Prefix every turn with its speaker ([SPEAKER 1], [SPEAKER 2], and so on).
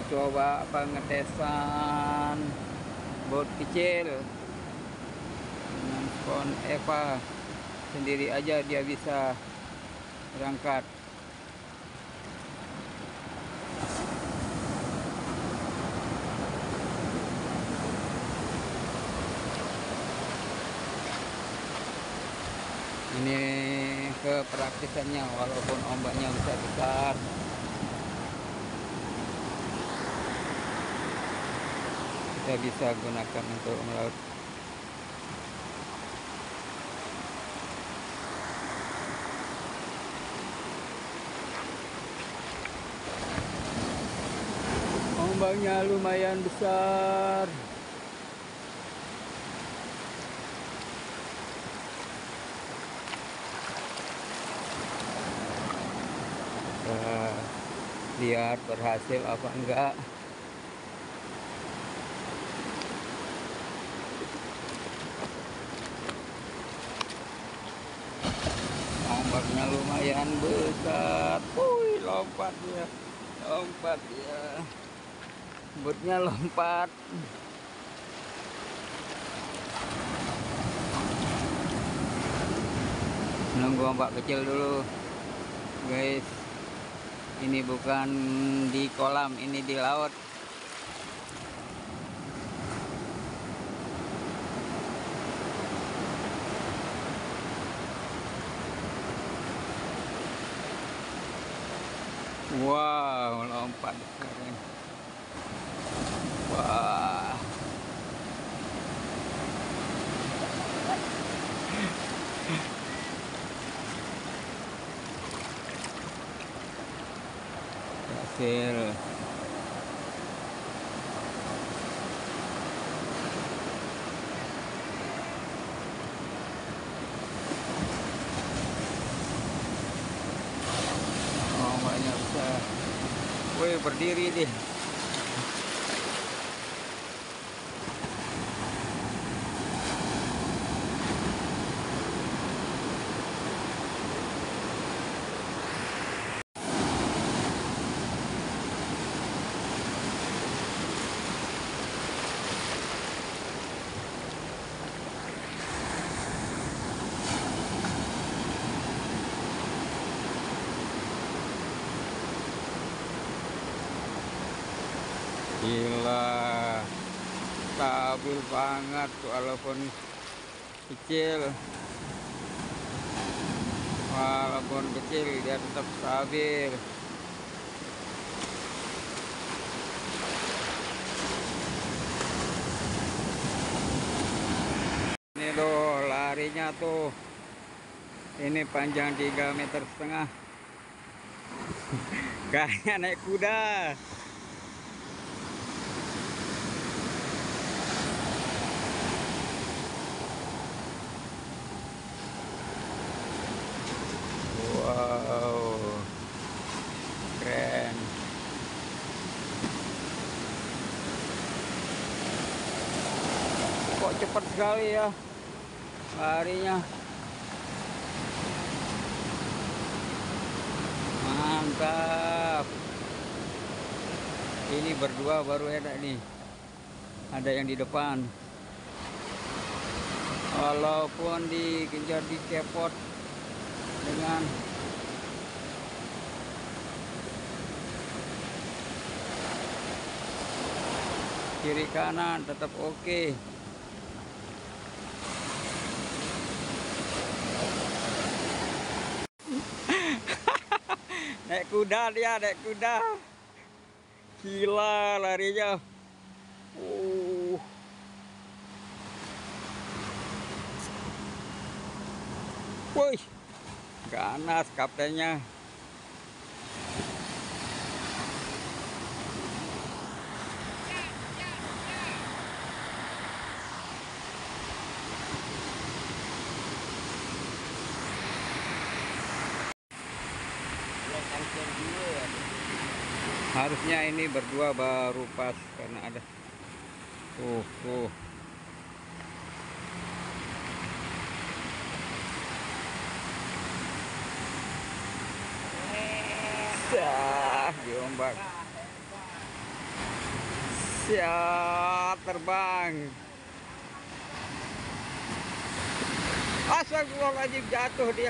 [SPEAKER 1] coba pengetesan bot kecil dengan spon Eva sendiri aja dia bisa berangkat. Ini kepraktisannya, walaupun ombaknya besar-besar, kita bisa gunakan untuk melaut. Ombaknya lumayan besar. Kita lihat berhasil apa enggak. Ombaknya lumayan besar. Wih, lompat ya. Lompat ya. Botnya lompat. Nunggu ombak kecil dulu, guys. Ini bukan di kolam, ini di laut. Wow, lompat keren. Wah. Berhasil. Ombaknya besar. Wih, berdiri deh. Gila, stabil banget walaupun kecil. Walaupun kecil dia tetap stabil. Ini loh larinya tuh. Ini panjang 3,5 meter. Kayaknya naik kuda. Wow, keren. Kok cepat sekali ya larinya. Mantap. Ini berdua baru enak nih. Ada yang di depan. Walaupun dikejar di kepot dengan kiri kanan tetap oke. Naik kuda dia, naik kuda. Gila larinya. Wih, ganas kaptennya. Harusnya ini berdua baru pas karena ada tuh. Diombak. Siap terbang. Astagfirullahaladzim, jatuh dia.